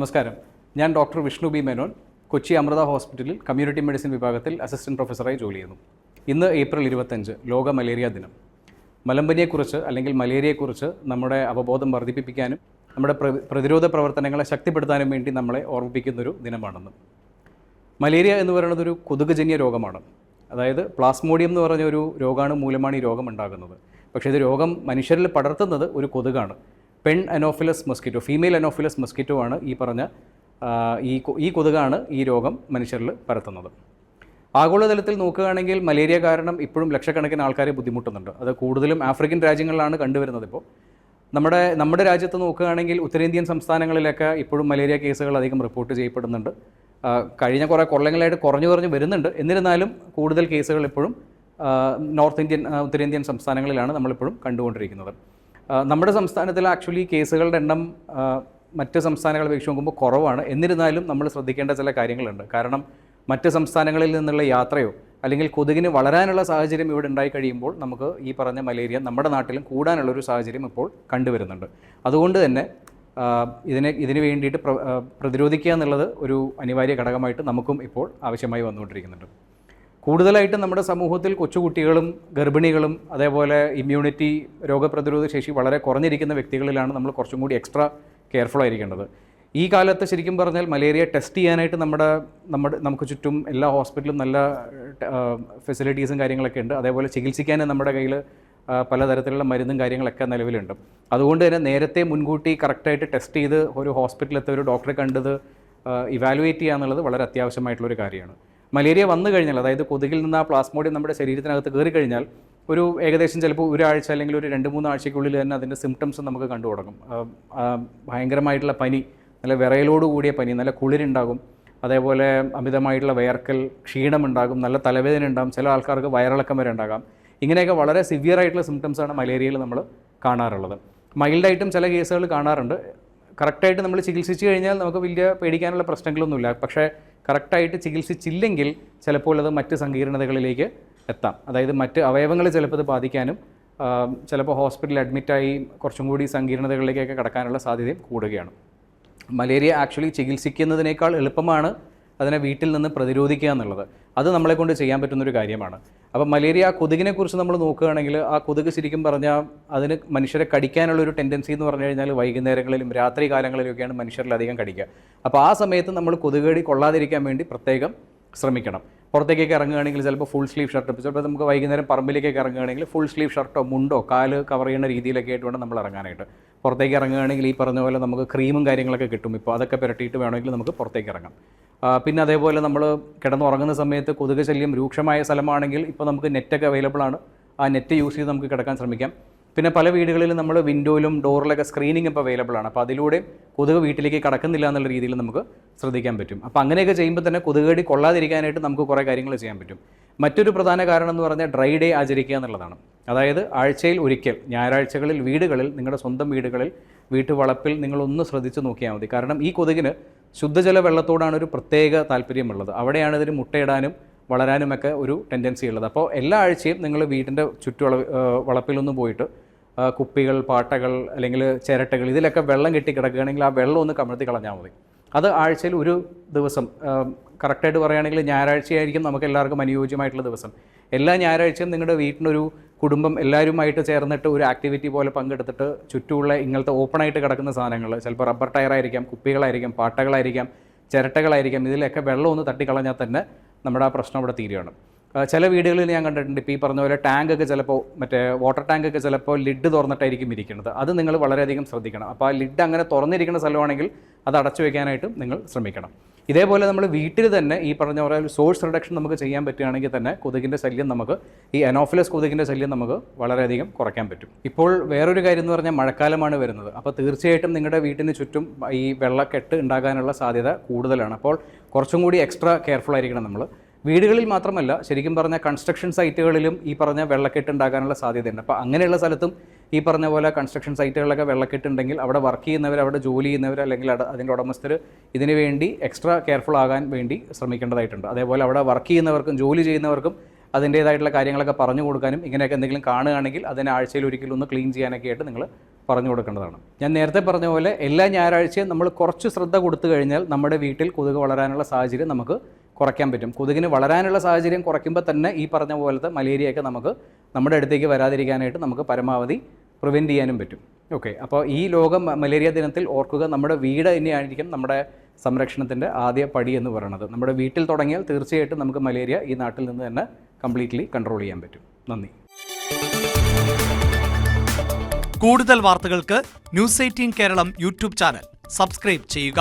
നമസ്കാരം. ഞാൻ doctor Vishnu B Menon, Kochi Amrita ഹോസ്പിറ്റലിൽ കമ്മ്യൂണിറ്റി മെഡിസിൻ വിഭാഗത്തിൽ അസിസ്റ്റന്റ് പ്രൊഫസറായി ജോലി ചെയ്യുന്നു. ഇന്ന് ഏപ്രിൽ 25 ലോക മലേറിയ ദിനം. മലമ്പനിയെക്കുറിച്ച് അല്ലെങ്കിൽ മലേറിയയെക്കുറിച്ച് നമ്മുടെ അവബോധം വർദ്ധിപ്പിക്കാനും നമ്മുടെ പ്രതിരോധ പ്രവർത്തനങ്ങളെ ശക്തിപ്പെടുത്താനും വേണ്ടി നമ്മളെ ഓർമ്മിപ്പിക്കുന്നൊരു ദിനമാണെന്ന്. മലേറിയ എന്ന് പറയുന്നത് ഒരു കൊതുകുജന്യ രോഗമാണ്. അതായത് പ്ലാസ്മോഡിയം എന്ന് പറഞ്ഞ ഒരു രോഗാണു മൂലമാണ് ഈ രോഗം ഉണ്ടാകുന്നത്. പക്ഷേ ഇത് രോഗം മനുഷ്യരിൽ പടർത്തുന്നത് ഒരു കൊതുകാണ്. പെൺ anopheles mosquito, female anopheles mosquito ആണ് ഈ കൊതുകാണ് ഈ രോഗം മനുഷ്യരിൽ പരത്തുന്നത്. ആഗോളതലത്തിൽ നോക്കുകയാണെങ്കിൽ മലേറിയ കാരണം ഇപ്പോഴും ലക്ഷക്കണക്കിന് ആൾക്കാരെ ബുദ്ധിമുട്ടുന്നുണ്ട്. അത് കൂടുതലും ആഫ്രിക്കൻ രാജ്യങ്ങളിലാണ് കണ്ടുവരുന്നത്. ഇപ്പോൾ നമ്മുടെ രാജ്യത്ത് നോക്കുകയാണെങ്കിൽ ഉത്തരേന്ത്യൻ സംസ്ഥാനങ്ങളിലൊക്കെ ഇപ്പോഴും മലേറിയ കേസുകൾ അധികം റിപ്പോർട്ട് ചെയ്യപ്പെടുന്നുണ്ട്. കഴിഞ്ഞ കുറേ കൊല്ലങ്ങളായിട്ട് കുറഞ്ഞു വരുന്നുണ്ട്. എന്നിരുന്നാലും കൂടുതൽ കേസുകൾ ഇപ്പോഴും ഉത്തരേന്ത്യൻ സംസ്ഥാനങ്ങളിലാണ് നമ്മളിപ്പോഴും കണ്ടുകൊണ്ടിരിക്കുന്നത്. നമ്മുടെ സംസ്ഥാനത്തിൽ ആക്ച്വലി കേസുകളുടെ എണ്ണം മറ്റ് സംസ്ഥാനങ്ങളെ അപേക്ഷിച്ച് നോക്കുമ്പോൾ കുറവാണ്. എന്നിരുന്നാലും നമ്മൾ ശ്രദ്ധിക്കേണ്ട ചില കാര്യങ്ങളുണ്ട്. കാരണം മറ്റ് സംസ്ഥാനങ്ങളിൽ നിന്നുള്ള യാത്രയോ അല്ലെങ്കിൽ കൊതുകിന് വളരാനുള്ള സാഹചര്യം ഇവിടെ ഉണ്ടായി കഴിയുമ്പോൾ നമുക്ക് ഈ പറഞ്ഞ മലേറിയ നമ്മുടെ നാട്ടിലും കൂടാനുള്ളൊരു സാഹചര്യം ഇപ്പോൾ കണ്ടുവരുന്നുണ്ട്. അതുകൊണ്ട് തന്നെ ഇതിന് വേണ്ടിയിട്ട് പ്രതിരോധിക്കുക എന്നുള്ളത് ഒരു അനിവാര്യ ഘടകമായിട്ട് നമുക്കും ഇപ്പോൾ ആവശ്യമായി വന്നുകൊണ്ടിരിക്കുന്നുണ്ട്. കൂടുതലായിട്ടും നമ്മുടെ സമൂഹത്തിൽ കൊച്ചുകുട്ടികളും ഗർഭിണികളും അതേപോലെ ഇമ്മ്യൂണിറ്റി രോഗപ്രതിരോധ ശേഷി വളരെ കുറഞ്ഞിരിക്കുന്ന വ്യക്തികളിലാണ് നമ്മൾ കുറച്ചും കൂടി എക്സ്ട്രാ കെയർഫുൾ ആയിരിക്കേണ്ടത്. ഈ കാലത്ത് ശരിക്കും പറഞ്ഞാൽ മലേറിയ ടെസ്റ്റ് ചെയ്യാനായിട്ട് നമുക്ക് ചുറ്റും എല്ലാ ഹോസ്പിറ്റലും നല്ല ഫെസിലിറ്റീസും കാര്യങ്ങളൊക്കെ ഉണ്ട്. അതേപോലെ ചികിത്സിക്കാൻ നമ്മുടെ കയ്യിൽ പലതരത്തിലുള്ള മരുന്നും കാര്യങ്ങളൊക്കെ നിലവിലുണ്ട്. അതുകൊണ്ട് തന്നെ നേരത്തെ മുൻകൂട്ടി കറക്റ്റായിട്ട് ടെസ്റ്റ് ചെയ്ത് ഒരു ഹോസ്പിറ്റലിലെത്തി ഒരു ഡോക്ടറെ കണ്ടത് ഇവാലുവേറ്റ് ചെയ്യുക എന്നുള്ളത് വളരെ അത്യാവശ്യമായിട്ടുള്ളൊരു കാര്യമാണ്. മലേറിയ വന്നു കഴിഞ്ഞാൽ, അതായത് കൊതുകിൽ നിന്ന് ആ പ്ലാസ്മോഡിയം നമ്മുടെ ശരീരത്തിനകത്ത് കയറി കഴിഞ്ഞാൽ ഒരു ഏകദേശം ചിലപ്പോൾ ഒരാഴ്ച അല്ലെങ്കിൽ ഒരു 2-3 ആഴ്ചയ്ക്കുള്ളിൽ തന്നെ അതിൻ്റെ സിംറ്റംസ് നമുക്ക് കണ്ടു തുടങ്ങും. ഭയങ്കരമായിട്ടുള്ള പനി, നല്ല വിറയലോട് കൂടിയ പനി, നല്ല കുളിരുണ്ടാകും, അതേപോലെ അമിതമായിട്ടുള്ള വിയർക്കൽ, ക്ഷീണമുണ്ടാകും, നല്ല തലവേദന ഉണ്ടാകും, ചില ആൾക്കാർക്ക് വയറിളക്കം വരെ ഉണ്ടാകാം. ഇങ്ങനെയൊക്കെ വളരെ സിവിയർ ആയിട്ടുള്ള സിംറ്റംസാണ് മലേറിയയിൽ നമ്മൾ കാണാറുള്ളത്. മൈൽഡായിട്ടും ചില കേസുകൾ കാണാറുണ്ട്. കറക്റ്റായിട്ട് നമ്മൾ ചികിത്സിച്ച് കഴിഞ്ഞാൽ നമുക്ക് വലിയ പേടിക്കാനുള്ള പ്രശ്നങ്ങളൊന്നുമില്ല. പക്ഷേ കറക്റ്റായിട്ട് ചികിത്സിച്ചില്ലെങ്കിൽ ചിലപ്പോൾ അത് മറ്റ് സങ്കീർണതകളിലേക്ക് എത്താം. അതായത് മറ്റ് അവയവങ്ങൾ ചിലപ്പോൾ ഇത് ബാധിക്കാനും ചിലപ്പോൾ ഹോസ്പിറ്റലിൽ അഡ്മിറ്റായി കുറച്ചും കൂടി സങ്കീർണതകളിലേക്കൊക്കെ കടക്കാനുള്ള സാധ്യതയും കൂടുകയാണ്. മലേറിയ ആക്ച്വലി ചികിത്സിക്കുന്നതിനേക്കാൾ എളുപ്പമാണ് അതിനെ വീട്ടിൽ നിന്ന് പ്രതിരോധിക്കുക എന്നുള്ളത്. അത് നമ്മളെ കൊണ്ട് ചെയ്യാൻ പറ്റുന്നൊരു കാര്യമാണ്. അപ്പോൾ മലേറിയ കൊതുകിനെക്കുറിച്ച് നമ്മൾ നോക്കുകയാണെങ്കിൽ ആ കൊതുക് ശരിക്കും പറഞ്ഞാൽ അതിന് മനുഷ്യരെ കടിക്കാനുള്ളൊരു ടെൻഡൻസി എന്ന് പറഞ്ഞു കഴിഞ്ഞാൽ വൈകുന്നേരങ്ങളിലും രാത്രി കാലങ്ങളിലൊക്കെയാണ് മനുഷ്യരിൽ അധികം കടിക്കുക. അപ്പോൾ ആ സമയത്ത് നമ്മൾ കൊതുകടി കൊള്ളാതിരിക്കാൻ വേണ്ടി പ്രത്യേകം ശ്രമിക്കണം. പുറത്തേക്കൊക്കെ ഇറങ്ങുകയാണെങ്കിൽ ചിലപ്പോൾ ഫുൾ സ്ലീവ് ഷർട്ട്, ചിലപ്പോൾ നമുക്ക് വൈകുന്നേരം പറമ്പിലേക്കൊക്കെ ഇറങ്ങുകയാണെങ്കിൽ ഫുൾ സ്ലീവ് ഷർട്ടോ മുണ്ടോ കാല് കവർ ചെയ്യുന്ന രീതിയിലൊക്കെ ആയിട്ട് വേണം നമ്മൾ ഇറങ്ങാനായിട്ട്. പുറത്തേക്ക് ഇറങ്ങുകയാണെങ്കിൽ ഈ പറഞ്ഞ പോലെ നമുക്ക് ക്രീമും കാര്യങ്ങളൊക്കെ കിട്ടും. ഇപ്പോൾ അതൊക്കെ പുരട്ടിയിട്ട് വേണമെങ്കിൽ നമുക്ക് പുറത്തേക്ക് ഇറങ്ങാം. പിന്നെ അതേപോലെ നമ്മൾ കിടന്നുറങ്ങുന്ന സമയത്ത് കൊതുക് ശല്യം രൂക്ഷമായ സ്ഥലമാണെങ്കിൽ ഇപ്പോൾ നമുക്ക് നെറ്റൊക്കെ അവൈലബിൾ ആണ്. ആ നെറ്റ് യൂസ് ചെയ്ത് നമുക്ക് കിടക്കാൻ ശ്രമിക്കാം. പിന്നെ പല വീടുകളിലും നമ്മൾ വിൻഡോയിലും ഡോറിലൊക്കെ സ്ക്രീനിങ് ഇപ്പോൾ അവൈലബിൾ ആണ്. അപ്പോൾ അതിലൂടെ കൊതുക് വീട്ടിലേക്ക് കടക്കുന്നില്ല എന്നുള്ള രീതിയിൽ നമുക്ക് ശ്രദ്ധിക്കാൻ പറ്റും. അപ്പോൾ അങ്ങനെയൊക്കെ ചെയ്യുമ്പോൾ തന്നെ കൊതുകടി കൊള്ളാതിരിക്കാനായിട്ട് നമുക്ക് കുറേ കാര്യങ്ങൾ ചെയ്യാൻ പറ്റും. മറ്റൊരു പ്രധാന കാരണം എന്ന് പറഞ്ഞാൽ ഡ്രൈ ഡേ ആചരിക്കുക എന്നുള്ളതാണ്. അതായത് ആഴ്ചയിൽ ഒരിക്കൽ ഞായറാഴ്ചകളിൽ വീടുകളിൽ, നിങ്ങളുടെ സ്വന്തം വീടുകളിൽ വീട്ടുവളപ്പിൽ നിങ്ങളൊന്ന് ശ്രദ്ധിച്ച് നോക്കിയാൽ മതി. കാരണം ഈ കൊതുകിന് ശുദ്ധജല വെള്ളത്തോടാണ് ഒരു പ്രത്യേക താല്പര്യമുള്ളത്. അവിടെയാണ് ഇതിന് മുട്ടയിടാനും വളരാനുമൊക്കെ ഒരു ടെൻഡൻസി ഉള്ളത്. അപ്പോൾ എല്ലാ ആഴ്ചയും നിങ്ങൾ വീടിൻ്റെ വളപ്പിലൊന്ന് പോയിട്ട് കുപ്പികൾ, പാട്ടകൾ അല്ലെങ്കിൽ ചിരട്ടകൾ ഇതിലൊക്കെ വെള്ളം കെട്ടി കിടക്കുകയാണെങ്കിൽ ആ വെള്ളം ഒന്ന് കമഴ്ത്തി കളഞ്ഞാൽ മതി. അത് ആഴ്ചയിൽ ഒരു ദിവസം, കറക്റ്റായിട്ട് പറയുകയാണെങ്കിൽ ഞായറാഴ്ചയായിരിക്കും നമുക്ക് എല്ലാവർക്കും അനുയോജ്യമായിട്ടുള്ള ദിവസം. എല്ലാ ഞായറാഴ്ചയും നിങ്ങളുടെ വീട്ടിനൊരു കുടുംബം എല്ലാവരുമായിട്ട് ചേർന്നിട്ട് ഒരു ആക്ടിവിറ്റി പോലെ പങ്കെടുത്തിട്ട് ചുറ്റുമുള്ള ഇങ്ങനത്തെ ഓപ്പണായിട്ട് കിടക്കുന്ന സാധനങ്ങൾ, ചിലപ്പോൾ റബ്ബർ ടയറായിരിക്കാം, കുപ്പികളായിരിക്കാം, പാട്ടകളായിരിക്കാം, ചിരട്ടകളായിരിക്കാം, ഇതിലൊക്കെ വെള്ളം ഒന്ന് തട്ടിക്കളഞ്ഞാൽ തന്നെ നമ്മുടെ ആ പ്രശ്നം അവിടെ തീരുകയാണ്. ചില വീടുകളിൽ ഞാൻ കണ്ടിട്ടുണ്ട് ഇപ്പോൾ ഈ പറഞ്ഞ പോലെ ടാങ്കൊക്കെ ചിലപ്പോൾ വാട്ടർ ടാങ്കൊക്കെ ചിലപ്പോൾ ലിഡ് തുറന്നിട്ടായിരിക്കും ഇരിക്കുന്നത്. അത് നിങ്ങൾ വളരെയധികം ശ്രദ്ധിക്കണം. അപ്പോൾ ആ ലിഡ് അങ്ങനെ തുറന്നിരിക്കുന്ന സ്ഥലമാണെങ്കിൽ അത് അടച്ചു വയ്ക്കാനായിട്ട് നിങ്ങൾ ശ്രമിക്കണം. ഇതേപോലെ നമ്മൾ വീട്ടിൽ തന്നെ ഈ പറഞ്ഞ പോലെ ഒരു സോഴ്സ് റിഡക്ഷൻ നമുക്ക് ചെയ്യാൻ പറ്റുകയാണെങ്കിൽ തന്നെ കൊതുകിൻ്റെ ശല്യം നമുക്ക്, ഈ അനോഫിലസ് കൊതുകിൻ്റെ ശല്യം നമുക്ക് വളരെയധികം കുറയ്ക്കാൻ പറ്റും. ഇപ്പോൾ വേറൊരു കാര്യം എന്ന് പറഞ്ഞാൽ മഴക്കാലമാണ് വരുന്നത്. അപ്പോൾ തീർച്ചയായിട്ടും നിങ്ങളുടെ വീട്ടിന് ചുറ്റും ഈ വെള്ളക്കെട്ട് ഉണ്ടാകാനുള്ള സാധ്യത കൂടുതലാണ്. അപ്പോൾ കുറച്ചും കൂടി എക്സ്ട്രാ കെയർഫുൾ ആയിരിക്കണം നമ്മൾ. വീടുകളിൽ മാത്രമല്ല, ശരിക്കും പറഞ്ഞാൽ കൺസ്ട്രക്ഷൻ സൈറ്റുകളിലും ഈ പറഞ്ഞ വെള്ളക്കെട്ട് ഉണ്ടാകാനുള്ള സാധ്യതയുണ്ട്. അപ്പോൾ അങ്ങനെയുള്ള സ്ഥലത്തും ഈ പറഞ്ഞ പോലെ കൺസ്ട്രക്ഷൻ സൈറ്റുകളിലൊക്കെ വെള്ളക്കെട്ടുണ്ടെങ്കിൽ അവിടെ വർക്ക് ചെയ്യുന്നവർ, അവിടെ ജോലി ചെയ്യുന്നവർ അല്ലെങ്കിൽ അതിൻ്റെ ഉടമസ്ഥർ ഇതിനു വേണ്ടി എക്സ്ട്രാ കെയർഫുൾ ആകാൻ വേണ്ടി ശ്രമിക്കേണ്ടതായിട്ടുണ്ട്. അതേപോലെ അവിടെ വർക്ക് ചെയ്യുന്നവർക്കും ജോലി ചെയ്യുന്നവർക്കും അതിൻ്റേതായിട്ടുള്ള കാര്യങ്ങളൊക്കെ പറഞ്ഞു കൊടുക്കാനും, ഇങ്ങനെയൊക്കെ എന്തെങ്കിലും കാണുകയാണെങ്കിൽ അതിനെ ആഴ്ചയിൽ ഒരിക്കലും ഒന്ന് ക്ലീൻ ചെയ്യാനൊക്കെ ആയിട്ട് നിങ്ങൾ പറഞ്ഞു കൊടുക്കേണ്ടതാണ്. ഞാൻ നേരത്തെ പറഞ്ഞ പോലെ എല്ലാ ഞായറാഴ്ചയും നമ്മൾ കുറച്ച് ശ്രദ്ധ കൊടുത്തു കഴിഞ്ഞാൽ നമ്മുടെ വീട്ടിൽ കൊതുക് വളരാനുള്ള സാഹചര്യം നമുക്ക് കുറയ്ക്കാൻ പറ്റും. കൊതുകിന് വളരാനുള്ള സാഹചര്യം കുറയ്ക്കുമ്പോൾ തന്നെ ഈ പറഞ്ഞ പോലത്തെ മലേറിയയൊക്കെ നമുക്ക് നമ്മുടെ അടുത്തേക്ക് വരാതിരിക്കാനായിട്ട് നമുക്ക് പരമാവധി പ്രിവെൻറ്റ് ചെയ്യാനും പറ്റും. ഓക്കെ, അപ്പോൾ ഈ ലോക മലേറിയ ദിനത്തിൽ ഓർക്കുക, നമ്മുടെ വീട് തന്നെയായിരിക്കും നമ്മുടെ സംരക്ഷണത്തിൻ്റെ ആദ്യ പടി എന്ന് പറയുന്നത്. നമ്മുടെ വീട്ടിൽ തുടങ്ങിയാൽ തീർച്ചയായിട്ടും നമുക്ക് മലേറിയ ഈ നാട്ടിൽ നിന്ന് തന്നെ കംപ്ലീറ്റ്ലി കൺട്രോൾ ചെയ്യാൻ പറ്റും. നന്ദി. കൂടുതൽ വാർത്തകൾക്ക് news 18 Keralam YouTube channel subscribe ചെയ്യുക.